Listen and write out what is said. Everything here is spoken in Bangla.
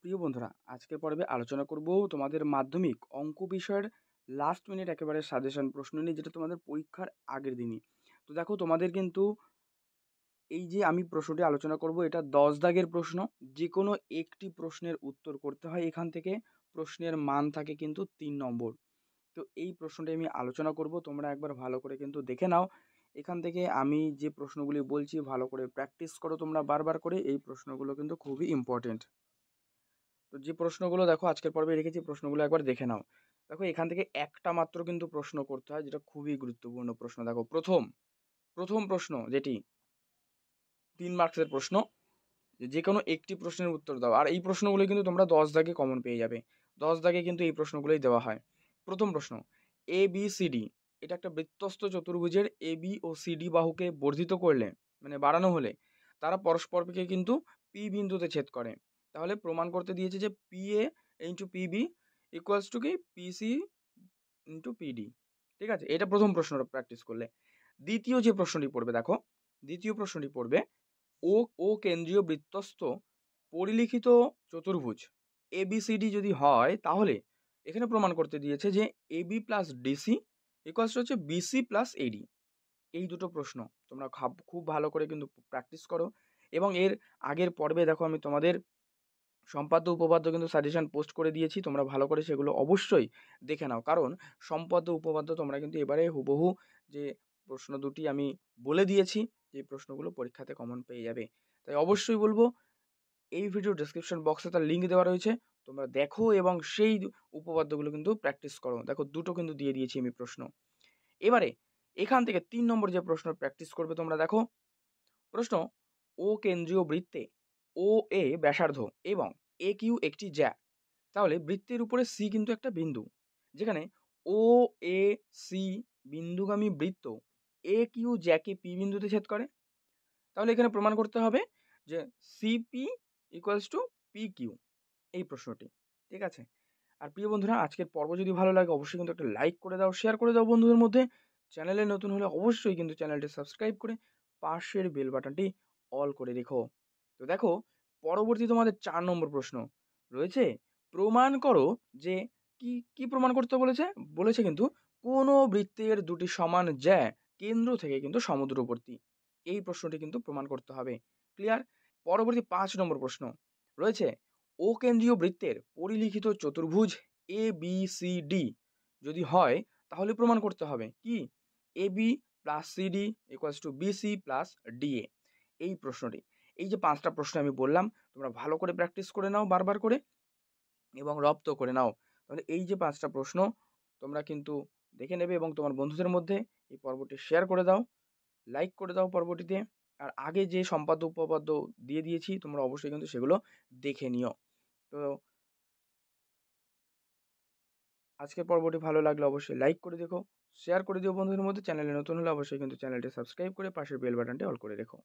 প্রিয় বন্ধুরা, আজকের পর্বে আলোচনা করব তোমাদের মাধ্যমিক অঙ্ক বিষয়ের লাস্ট মিনিট একেবারে সাজেশন প্রশ্ন নিয়ে, যেটা তোমাদের পরীক্ষার আগের দিনই। তো দেখো, তোমাদের কিন্তু এই যে আমি প্রশ্নটি আলোচনা করব, এটা 10 দাগের প্রশ্ন। যে কোনো একটি প্রশ্নের উত্তর করতে হয় এখান থেকে। প্রশ্নের মান থাকে কিন্তু 3 নম্বর। তো এই প্রশ্নটি আমি আলোচনা করব, তোমরা একবার ভালো করে কিন্তু দেখে নাও। এখান থেকে আমি যে প্রশ্নগুলি বলছি ভালো করে প্র্যাকটিস করো তোমরা বারবার করে। এই প্রশ্নগুলো কিন্তু খুবই ইম্পর্টেন্ট। তো যে প্রশ্নগুলো দেখো আজকের পর্বে রেখেছি, প্রশ্নগুলো একবার দেখে নাও। দেখো, এখান থেকে একটা মাত্র কিন্তু প্রশ্ন করতে হয়, যেটা খুবই গুরুত্বপূর্ণ প্রশ্ন। দেখো, প্রথম প্রথম প্রশ্ন যেটি 3 মার্কসের প্রশ্ন, যে কোনো একটি প্রশ্নের উত্তর দাও। আর এই প্রশ্নগুলো কিন্তু তোমরা 10 দাগে কমন পেয়ে যাবে। 10 দাগে কিন্তু এই প্রশ্নগুলোই দেওয়া হয়। প্রথম প্রশ্ন, এ বি সি ডি, এটা একটা বৃত্তস্থ চতুর্ভুজের A B O C D বাহুকে বর্ধিত করলে, মানে বাড়ানো হলে, তারা পরস্পরকে কিন্তু পি বিন্দুতে ছেদ করে। তাহলে প্রমাণ করতে দিয়েছে যে P A into P B equals to কি P C into P D. ঠিক আছে, এটা প্রথম প্রশ্নটা প্র্যাকটিস করলে। দ্বিতীয় যে প্রশ্নটি পড়বে, দেখো দ্বিতীয় প্রশ্নটি পড়বে, ও ও কেন্দ্রীয় বৃত্তস্থ পরিলিখিত চতুর্ভুজ এবিসিডি যদি হয়, তাহলে এখানে প্রমাণ করতে দিয়েছে যে এবি প্লাস ডিসি ইকুয়ালস হচ্ছে বিসি প্লাস এডি। এই দুটো প্রশ্ন তোমরা খুব ভালো করে কিন্তু প্র্যাকটিস করো। এবং এর আগের পর্বে দেখো আমি তোমাদের সম্পাদ্য উপপাদ্য কিন্তু সাজেশন পোস্ট করে দিয়েছি, তোমরা ভালো করে সেগুলো অবশ্যই দেখে নাও। কারণ সম্পাদ্য উপপাদ্য তোমরা কিন্তু এবারে হুবহু যে প্রশ্ন দুটি আমি বলে দিয়েছি, যে প্রশ্নগুলো পরীক্ষাতে কমন পেয়ে যাবে। তাই অবশ্যই বলবো, এই ভিডিও ডেসক্রিপশন বক্সে তার লিঙ্ক দেওয়া রয়েছে, তোমরা দেখো এবং সেই উপপাদ্যগুলো কিন্তু প্র্যাকটিস করো। দেখো, দুটো কিন্তু দিয়ে দিয়েছি আমি প্রশ্ন। এবারে এখান থেকে 3 নম্বর যে প্রশ্ন প্র্যাকটিস করবে তোমরা, দেখো প্রশ্ন, ও কেন্দ্রীয় বৃত্তে ও এ ব্যাসার্ধ এবং এ কিউ একটি জ্যা। তাহলে বৃত্তের উপরে সি কিন্তু একটা বিন্দু, যেখানে ও এ সি বিন্দুগামী বৃত্ত এ কিউ জ্যাকে পি বিন্দুতে ছেদ করে। তাহলে এখানে প্রমাণ করতে হবে যে CP equals to P Q, এই প্রশ্নটি। ঠিক আছে। আর প্রিয় বন্ধুরা, আজকের পর্ব যদি ভালো লাগে অবশ্যই কিন্তু একটা লাইক করে দাও, শেয়ার করে দাও বন্ধুদের মধ্যে। চ্যানেলে নতুন হলে অবশ্যই কিন্তু চ্যানেলটি সাবস্ক্রাইব করে পাশের বেল বাটনটি অল করে রেখো। তো দেখো, পরবর্তী তোমাদের 4 নম্বর প্রশ্ন রয়েছে, প্রমাণ করো যে কি কি প্রমাণ করতে বলেছে। বলেছে কিন্তু কোনো বৃত্তের দুটি সমান জ্যা কেন্দ্র থেকে কিন্তু সমদূরবর্তী। এই প্রশ্নটি কিন্তু প্রমাণ করতে হবে। ক্লিয়ার? পরবর্তী 5 নম্বর প্রশ্ন রয়েছে, ও কেন্দ্রীয় বৃত্তের পরিলিখিত চতুর্ভুজ এ বি সি ডি যদি হয়, তাহলে প্রমাণ করতে হবে কি A B plus C D equals to BC plus DA. এই প্রশ্নটি, এই যে 5টা প্রশ্ন আমি বললাম, তোমরা ভালো করে প্র্যাকটিস করে নাও বারবার করে এবং রপ্ত করে নাও। তাহলে এই যে 5টা প্রশ্ন তোমরা কিন্তু দেখে নেবে এবং তোমার বন্ধুদের মধ্যে এই পর্বটি শেয়ার করে দাও, লাইক করে দাও পর্বটিতে। আর আগে যে সম্পাদ্য উপপাদ্য দিয়ে দিয়েছি তোমরা অবশ্যই কিন্তু সেগুলো দেখে নিও। তো আজকের পর্বটি ভালো লাগলে অবশ্যই লাইক করে দেখো, শেয়ার করে দিও বন্ধুদের মধ্যে। চ্যানেলে নতুন হলে অবশ্যই কিন্তু চ্যানেলটি সাবস্ক্রাইব করে পাশের বেল বাটনটি অল করে রেখো।